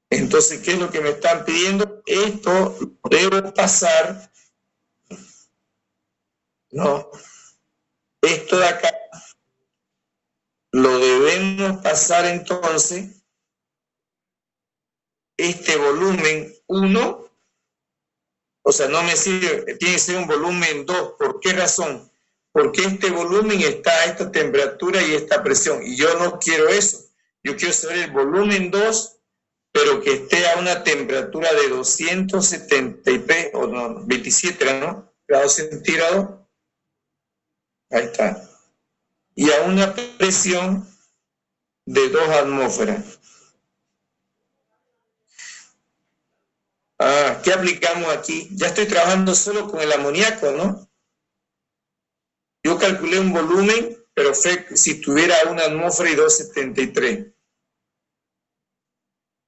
Entonces, ¿qué es lo que me están pidiendo? Esto lo debo pasar, no, esto de acá lo debemos pasar entonces, este volumen 1, o sea, no me sirve, tiene que ser un volumen 2. ¿Por qué razón? Porque este volumen está a esta temperatura y esta presión, y yo no quiero eso. Yo quiero saber el volumen 2, pero que esté a una temperatura de 273, o no, 27, ¿no? Grados centígrados. Ahí está. Y a una presión de 2 atmósferas. ¿Qué aplicamos aquí? Ya estoy trabajando solo con el amoníaco, ¿no? Yo calculé un volumen, pero si estuviera a 1 atmósfera y 273.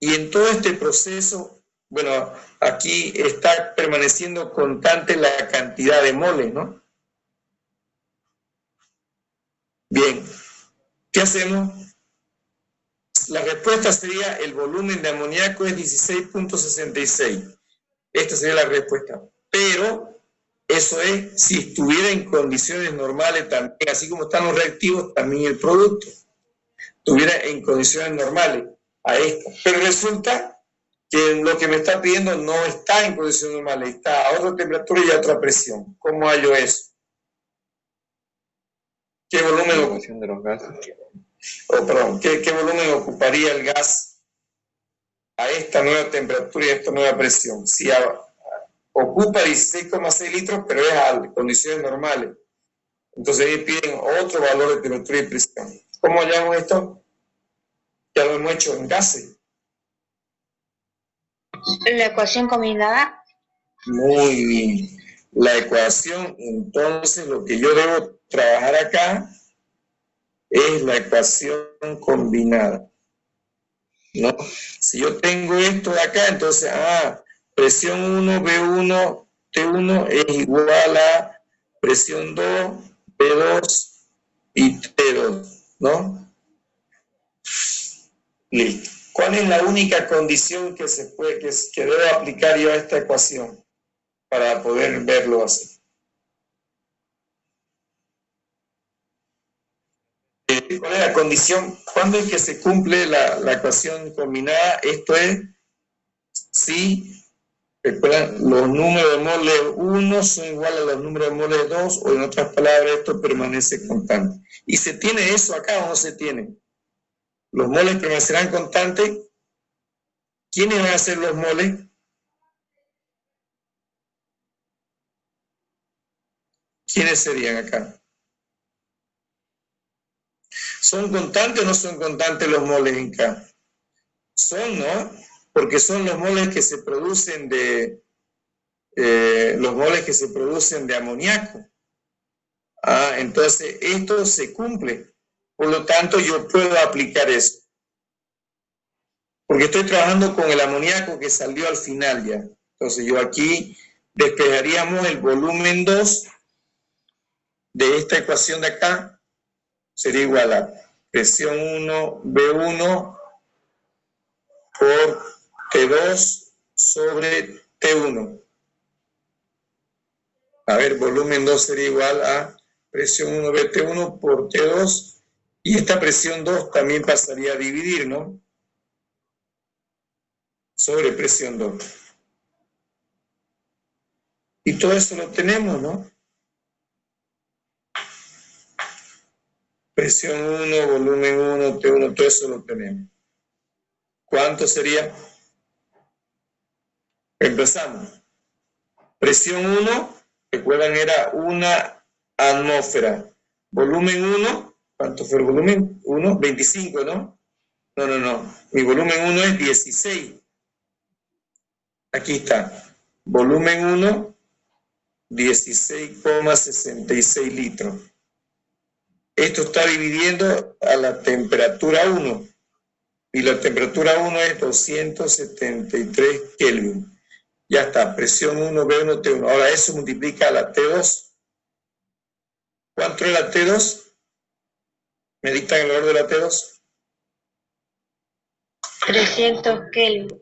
Y en todo este proceso, bueno, aquí está permaneciendo constante la cantidad de moles, ¿no? Bien, ¿qué hacemos? la respuesta sería el volumen de amoníaco es 16.66. Esta sería la respuesta. Pero eso es si estuviera en condiciones normales también, así como están los reactivos, también el producto estuviera en condiciones normales a esta. Pero resulta que lo que me está pidiendo no está en condiciones normales, está a otra temperatura y a otra presión. ¿Cómo hallo eso? ¿Qué volumen de los gases. ¿Qué volumen ocuparía el gas a esta nueva temperatura y a esta nueva presión? Si ocupa 16,6 litros, pero es a condiciones normales. Entonces ahí piden otro valor de temperatura y presión. ¿Cómo hallamos esto? Ya lo hemos hecho en gases. La ecuación combinada. Muy bien. La ecuación, entonces, lo que yo debo trabajar acá es la ecuación combinada, ¿no? Si yo tengo esto de acá, entonces, presión 1, B1, T1 es igual a presión 2, B2 y T2, ¿no? Listo. ¿Cuál es la única condición que debo aplicar yo a esta ecuación para poder verlo así? ¿Cuál es la condición? ¿Cuándo es que se cumple la ecuación combinada? Esto es si, recuerdan, los números de moles 1 son iguales a los números de moles 2, o en otras palabras, esto permanece constante. ¿Y se tiene eso acá o no se tiene? ¿Los moles permanecerán constantes? ¿Quiénes van a ser los moles? ¿Quiénes serían acá? ¿Son constantes o no son constantes los moles en K? Son, ¿no? Porque son los moles que se producen de amoníaco. Entonces esto se cumple. Por lo tanto, yo puedo aplicar eso. Porque estoy trabajando con el amoníaco que salió al final ya. Entonces yo aquí despejaríamos el volumen 2 de esta ecuación de acá. Sería igual a presión 1, B1 por T2 sobre T1. A ver, volumen 2 sería igual a presión 1 BT1 por T2. Y esta presión 2 también pasaría a dividir, ¿no? Sobre presión 2. Y todo eso lo tenemos, ¿no? Presión 1, volumen 1, T1, todo eso lo tenemos. ¿Cuánto sería? Empezamos. Presión 1, recuerdan, era una atmósfera. Volumen 1, ¿cuánto fue el volumen? 1, 25, ¿no? No. Mi volumen 1 es 16. Aquí está. Volumen 1, 16,66 litros. Esto está dividiendo a la temperatura 1. Y la temperatura 1 es 273 Kelvin. Ya está, presión 1, B1, T1. Ahora eso multiplica a la T2. ¿Cuánto es la T2? ¿Me dictan el valor de la T2? 300 Kelvin.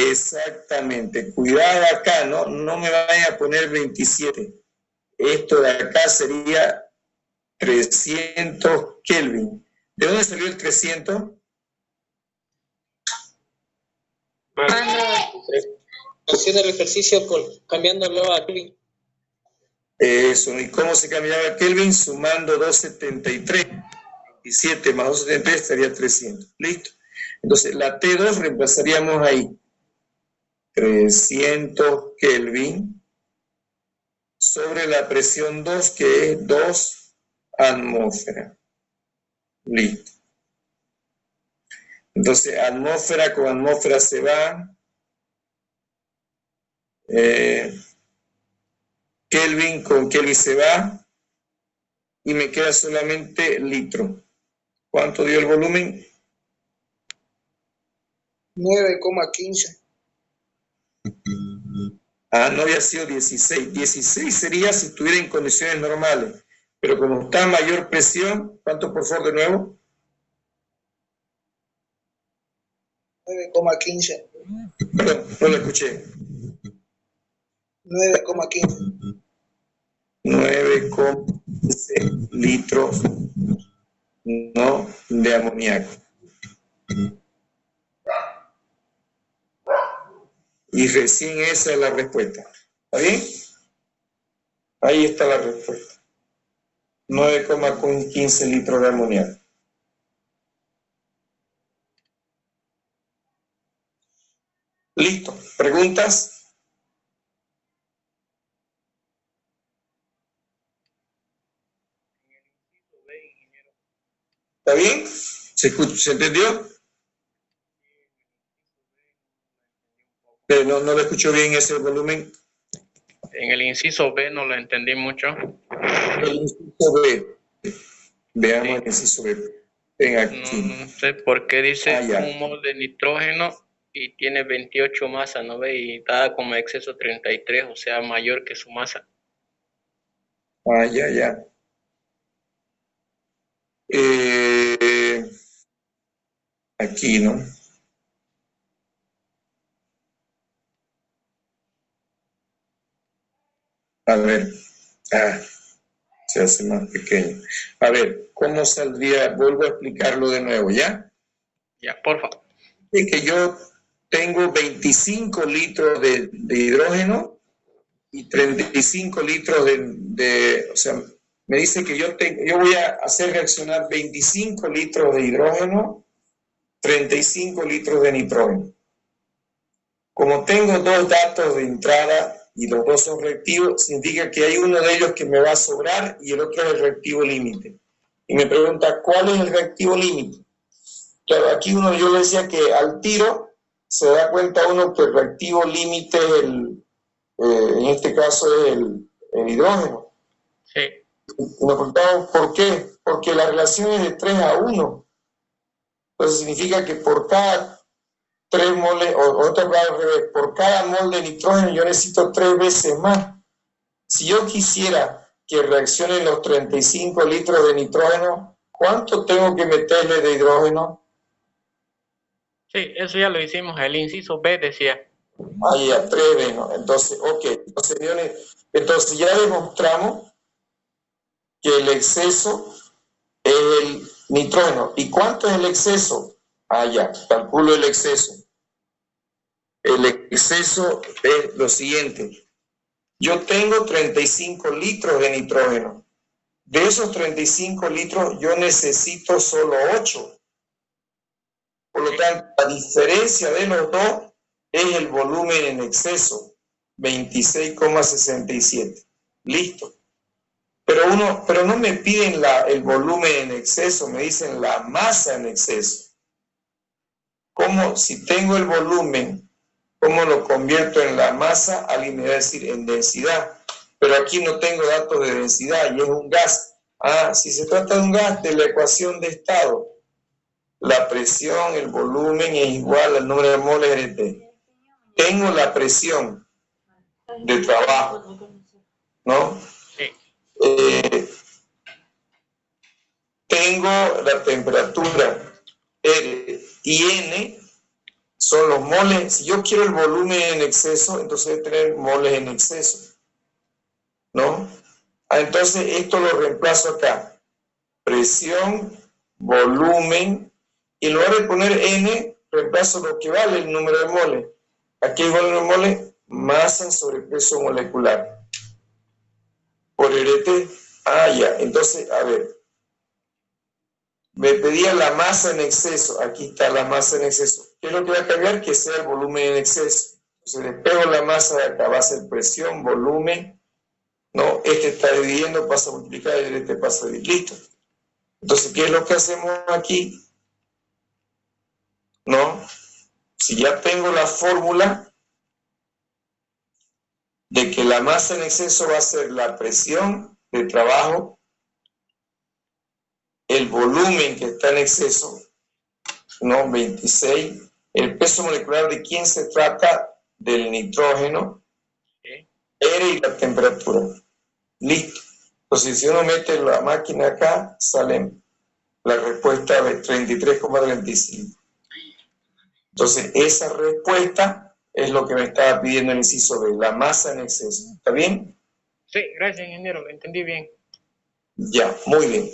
Exactamente. Cuidado acá, ¿no? No me vayan a poner 27. Esto de acá sería 300 Kelvin. ¿De dónde salió el 300? Haciendo el ejercicio cambiándolo a Kelvin. Eso, ¿y cómo se cambiaba a Kelvin? Sumando 273. 27 más 273 sería 300. ¿Listo? Entonces, la T2 reemplazaríamos ahí. 300 Kelvin sobre la presión 2, que es 2 atmósferas. Listo. Entonces, atmósfera con atmósfera se va. Kelvin con Kelvin se va. Y me queda solamente litro. ¿Cuánto dio el volumen? 9,15. No había sido 16. 16 sería si estuviera en condiciones normales. Pero como está a mayor presión, ¿cuánto por favor de nuevo? 9,15. Perdón, no lo escuché. 9,15. 9,15 litros, ¿no?, de amoníaco. Y recién esa es la respuesta. ¿Está bien? Ahí está la respuesta. 9,15 litros de amoníaco. Listo. ¿Preguntas? ¿Está bien? ¿Se entendió? No lo escucho bien ese volumen. En el inciso B no lo entendí mucho. El inciso B. Veamos el inciso B. Ven aquí. No sé por qué dice ya. un mol de nitrógeno y tiene 28 masa, ¿no ve? Y da como exceso 33, o sea, mayor que su masa. Ya. Aquí, ¿no? A ver. Se hace más pequeño. A ver, ¿cómo saldría? Vuelvo a explicarlo de nuevo, ¿ya? Ya, por favor. Es que yo tengo 25 litros de hidrógeno y 35 litros o sea, me dice que yo voy a hacer reaccionar 25 litros de hidrógeno, 35 litros de nitrógeno. Como tengo dos datos de entrada y los dos son reactivos, significa que hay uno de ellos que me va a sobrar y el otro es el reactivo límite. Y me pregunta, ¿cuál es el reactivo límite? Claro, aquí yo le decía que al tiro se da cuenta uno que el reactivo límite es en este caso es el hidrógeno. Sí. Y nos preguntamos, ¿por qué? Porque la relación es de 3:1. Entonces significa que por cada 3 moles, o otra palabra al revés, por cada mol de nitrógeno yo necesito 3 veces más. Si yo quisiera que reaccionen los 35 litros de nitrógeno, ¿cuánto tengo que meterle de hidrógeno? Sí, eso ya lo hicimos, el inciso B decía. Ahí a 3 ¿no? Entonces, ok. Entonces ya demostramos que el exceso es el nitrógeno. ¿Y cuánto es el exceso? Ya, calculo el exceso. El exceso es lo siguiente. Yo tengo 35 litros de nitrógeno. De esos 35 litros yo necesito solo 8. Por lo tanto, la diferencia de los dos es el volumen en exceso, 26,67. Listo. Pero no me piden el volumen en exceso, me dicen la masa en exceso. ¿Cómo, si tengo el volumen, cómo lo convierto en la masa? Alguien me va a decir en densidad. Pero aquí no tengo datos de densidad y es un gas. Si se trata de un gas, de la ecuación de estado, la presión, el volumen es igual al número de moles RT. Tengo la presión de trabajo, ¿no? Tengo la temperatura R y N son los moles. Si yo quiero el volumen en exceso, entonces voy a tener moles en exceso, ¿no? Entonces esto lo reemplazo acá. Presión, volumen, y en lugar de poner N, reemplazo lo que vale el número de moles. Aquí el volumen de moles, masa sobre peso molecular. Por RT, ya. Entonces, a ver. Me pedía la masa en exceso. Aquí está la masa en exceso. ¿Qué es lo que va a cambiar? Que sea el volumen en exceso. Entonces, le pego la masa de acá. Va a ser presión, volumen. ¿No? Este está dividiendo, pasa a multiplicar y este pasa a dividir. Listo. Entonces, ¿qué es lo que hacemos aquí? ¿No? Si ya tengo la fórmula de que la masa en exceso va a ser la presión de trabajo, el volumen que está en exceso, ¿no? 26. El peso molecular, ¿de quién se trata? Del nitrógeno. R y la temperatura. Listo. Entonces, si uno mete la máquina acá, sale la respuesta de 33,35. Entonces, esa respuesta es lo que me estaba pidiendo el inciso B, la masa en exceso. ¿Está bien? Sí, gracias, ingeniero, lo entendí bien. Ya, muy bien.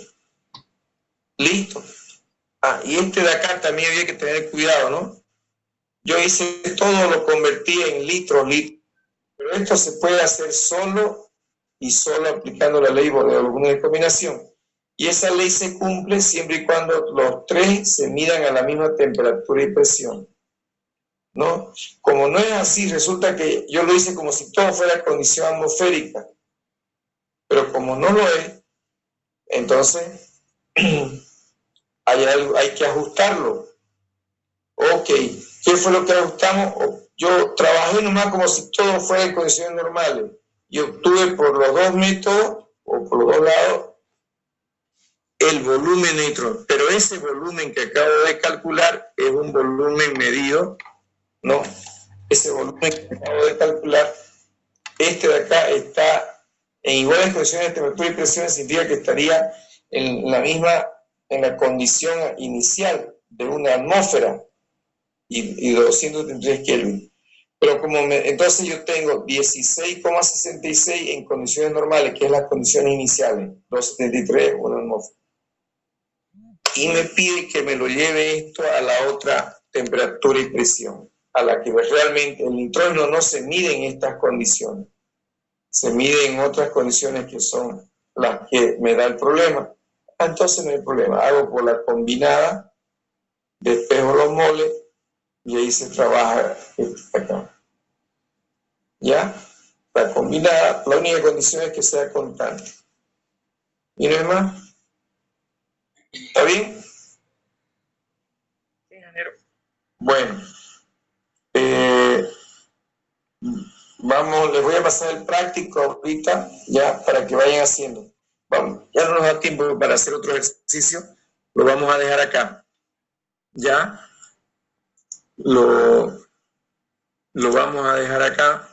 Listo. Y este de acá también había que tener cuidado, ¿no? Yo hice todo, lo convertí en litros, pero esto se puede hacer solo y solo aplicando la ley de volumen de combinación. Y esa ley se cumple siempre y cuando los tres se midan a la misma temperatura y presión, ¿no? Como no es así, resulta que yo lo hice como si todo fuera condición atmosférica, pero como no lo es, entonces hay que ajustarlo. Ok, ¿qué fue lo que ajustamos? Yo trabajé nomás como si todo fuera en condiciones normales y obtuve por los dos métodos o por los dos lados el volumen neutro, pero ese volumen que acabo de calcular es un volumen medido, ¿no? Ese volumen que acabo de calcular, este de acá está en iguales condiciones de temperatura y presión, significa que estaría en la condición inicial de una atmósfera y 233 Kelvin. Pero entonces yo tengo 16,66 en condiciones normales, que es las condiciones iniciales, 273, una atmósfera. Y me pide que me lo lleve esto a la otra temperatura y presión, a la que realmente el nitrógeno no se mide en estas condiciones, se mide en otras condiciones que son las que me da el problema. Entonces no hay problema, hago por la combinada, despejo los moles y ahí se trabaja acá. ¿Ya? La combinada, la única condición es que sea constante. ¿Y no es más? ¿Está bien? Sí, ingeniero. Bueno. Vamos, les voy a pasar el práctico ahorita, ya, para que vayan haciendo. Vamos, ya no nos da tiempo para hacer otro ejercicio, lo vamos a dejar acá. Ya, lo vamos a dejar acá.